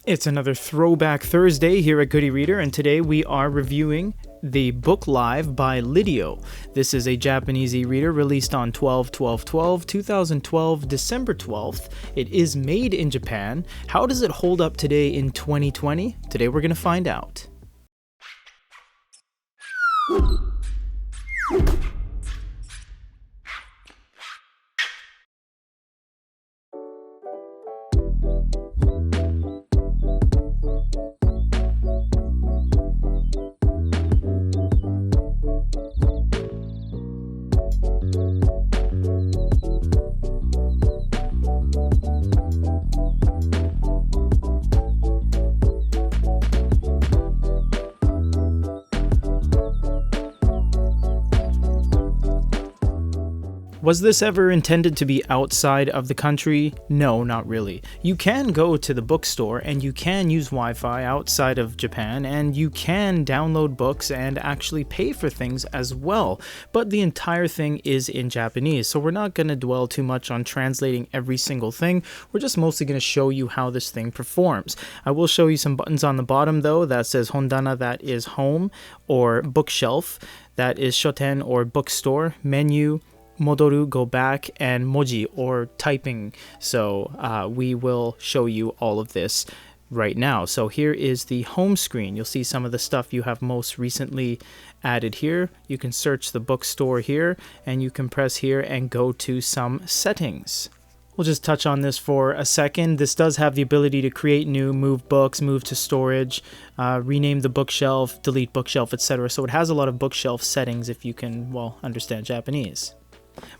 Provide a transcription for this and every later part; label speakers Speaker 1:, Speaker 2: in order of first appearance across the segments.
Speaker 1: It's another Throwback Thursday here at Goody Reader, and today we are reviewing the Booklive by Lideo. This is a Japanese e-reader released on 2012, December 12th. It is made in Japan. How does it hold up today in 2020? Today we're going to find out. Was this ever intended to be outside of the country? No, not really. You can go to the bookstore and you can use Wi-Fi outside of Japan, and you can download books and actually pay for things as well. But the entire thing is in Japanese, so we're not going to dwell too much on translating every single thing. We're just mostly going to show you how this thing performs. I will show you some buttons on the bottom though that says Hondana, that is home, or bookshelf, that is shoten or bookstore, menu, modoru, go back, and moji, or typing. So we will show you all of this right now. So here is the home screen. You'll see some of the stuff you have most recently added here. You can search the bookstore here, and you can press here and go to some settings. We'll just touch on this for a second. This does have the ability to create new, move books, move to storage, rename the bookshelf, delete bookshelf, etc. So it has a lot of bookshelf settings if you can, well, understand Japanese.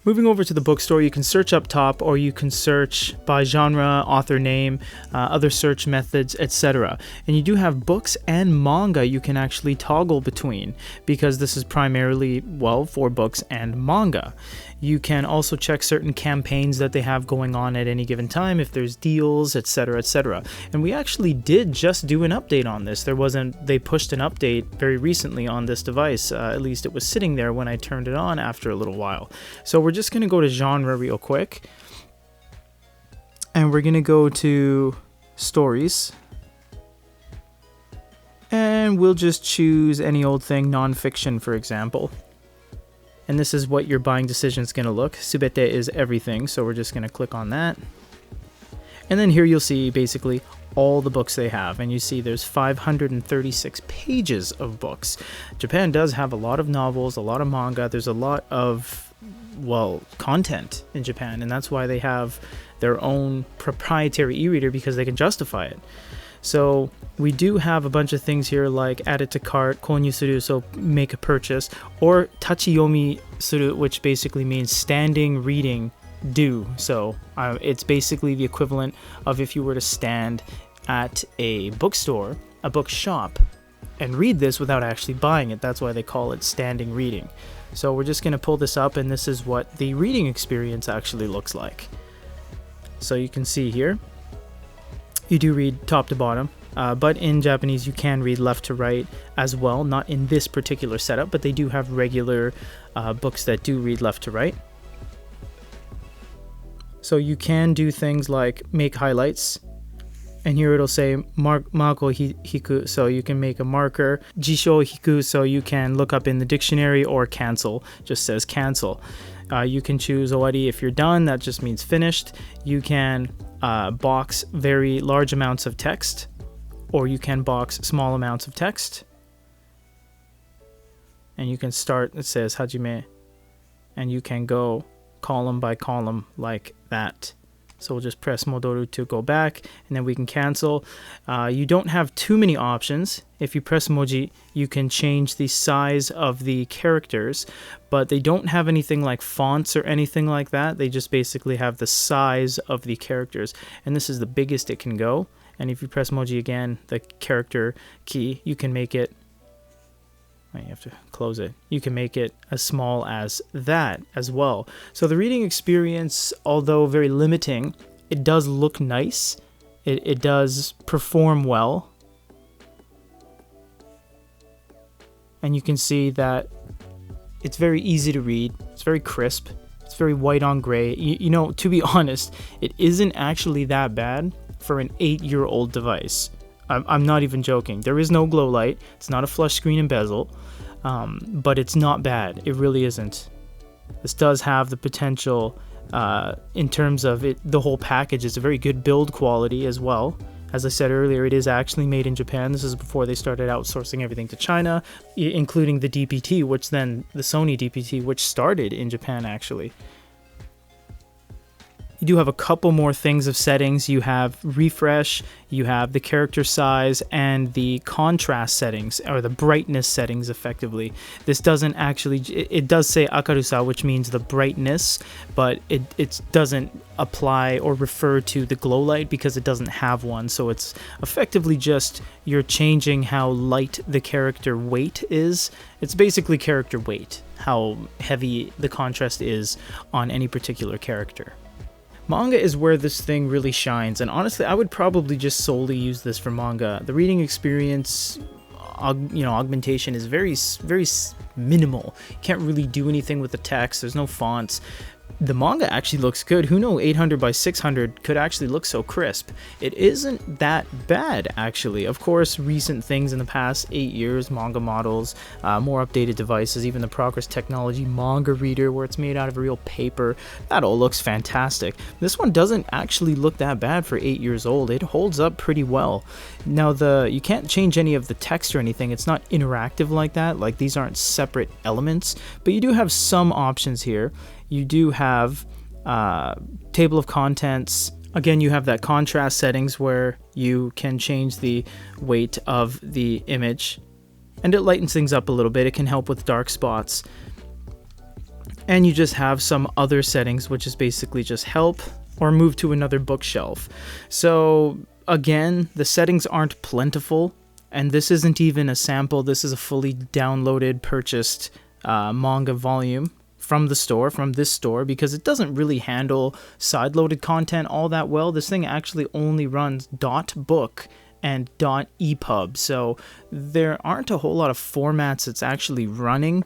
Speaker 1: Moving over to the bookstore, you can search up top, or you can search by genre, author name, other search methods, etc. And you do have books and manga you can actually toggle between, because this is primarily, well, for books and manga. You can also check certain campaigns that they have going on at any given time, if there's deals, etc., etc. And we actually did just do an update on this. They pushed an update very recently on this device. At least it was sitting there when I turned it on after a little while. So we're just going to go to genre real quick. And we're going to go to stories. And we'll just choose any old thing, nonfiction, for example. And this is what your buying decision is going to look. Subete is everything, so we're just going to click on that. And then here you'll see basically all the books they have, and you see there's 536 pages of books. Japan does have a lot of novels, a lot of manga. There's a lot of, well, content in Japan, and that's why they have their own proprietary e-reader, because they can justify it. So we do have a bunch of things here like add it to cart, konyu suru, so make a purchase, or tachiyomi suru, which basically means standing reading do. So it's basically the equivalent of if you were to stand at a bookstore, a bookshop, and read this without actually buying it. That's why they call it standing reading. So we're just going to pull this up, and this is what the reading experience actually looks like. So you can see here, you do read top to bottom, but in Japanese you can read left to right as well. Not in this particular setup, but they do have regular books that do read left to right. So you can do things like make highlights, and here it'll say mako hiku, so you can make a marker. Jisho hiku, so you can look up in the dictionary, or cancel, just says cancel. You can choose owari if you're done, that just means finished. You can box very large amounts of text, or you can box small amounts of text. And you can start, it says hajime, and you can go column by column like that. So we'll just press modoru to go back, and then we can cancel. You don't have too many options. If you press moji, you can change the size of the characters, but they don't have anything like fonts or anything like that. They just basically have the size of the characters, and this is the biggest it can go. And if you press moji again, the character key, you can make it, you have to close it. You can make it as small as that as well. So the reading experience, although very limiting, it does look nice. It does perform well. And you can see that it's very easy to read. It's very crisp. It's very white on gray. You know, to be honest, it isn't actually that bad. for an 8-year-old device. I'm not even joking. There is no glow light. It's not a flush screen and bezel, but it's not bad. It really isn't. This does have the potential in terms of it. The whole package is a very good build quality as well. As I said earlier, it is actually made in Japan. This is before they started outsourcing everything to China, including the DPT, which then the Sony DPT, which started in Japan actually. You do have a couple more things of settings. You have refresh, you have the character size, and the contrast settings, or the brightness settings effectively. This doesn't actually, it does say akarusa, which means the brightness, but it doesn't apply or refer to the glow light because it doesn't have one. So it's effectively just you're changing how light the character weight is. It's basically character weight, how heavy the contrast is on any particular character. Manga is where this thing really shines, and honestly, I would probably just solely use this for manga. The reading experience, augmentation is very minimal. You can't really do anything with the text. There's no fonts. The manga actually looks good. Who knew 800 by 600 could actually look so crisp? It isn't that bad, actually. Of course, recent things in the past 8 years, manga models, more updated devices, even the Progress Technology manga reader where it's made out of real paper, that all looks fantastic. This one doesn't actually look that bad for 8 years old. It holds up pretty well. Now, you can't change any of the text or anything. It's not interactive like that. Like, these aren't separate elements, but you do have some options here. You do have table of contents. Again, you have that contrast settings where you can change the weight of the image, and it lightens things up a little bit. It can help with dark spots. And you just have some other settings, which is basically just help or move to another bookshelf. So again, the settings aren't plentiful, and this isn't even a sample. This is a fully downloaded, purchased manga volume from this store, because it doesn't really handle side-loaded content all that well. This thing actually only runs .book and .epub, so there aren't a whole lot of formats it's actually running,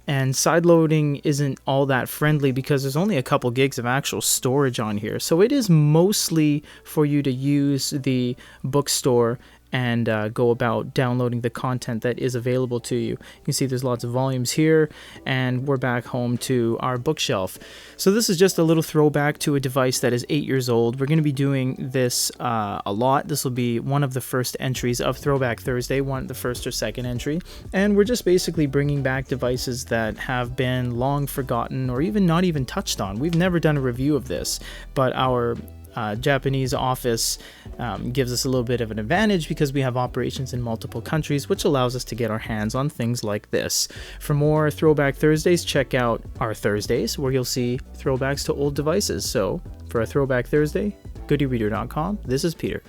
Speaker 1: and side-loading isn't all that friendly because there's only a couple gigs of actual storage on here. So it is mostly for you to use the bookstore and go about downloading the content that is available to you. You can see there's lots of volumes here, and we're back home to our bookshelf. So this is just a little throwback to a device that is 8 years old. We're going to be doing this a lot. This will be one of the first entries of Throwback Thursday, the first or second entry, and we're just basically bringing back devices that have been long forgotten or even not even touched on. We've never done a review of this, but our Japanese office gives us a little bit of an advantage because we have operations in multiple countries, which allows us to get our hands on things like this. For more Throwback Thursdays, check out our Thursdays, where you'll see throwbacks to old devices. So for a Throwback Thursday, goodyreader.com, this is Peter.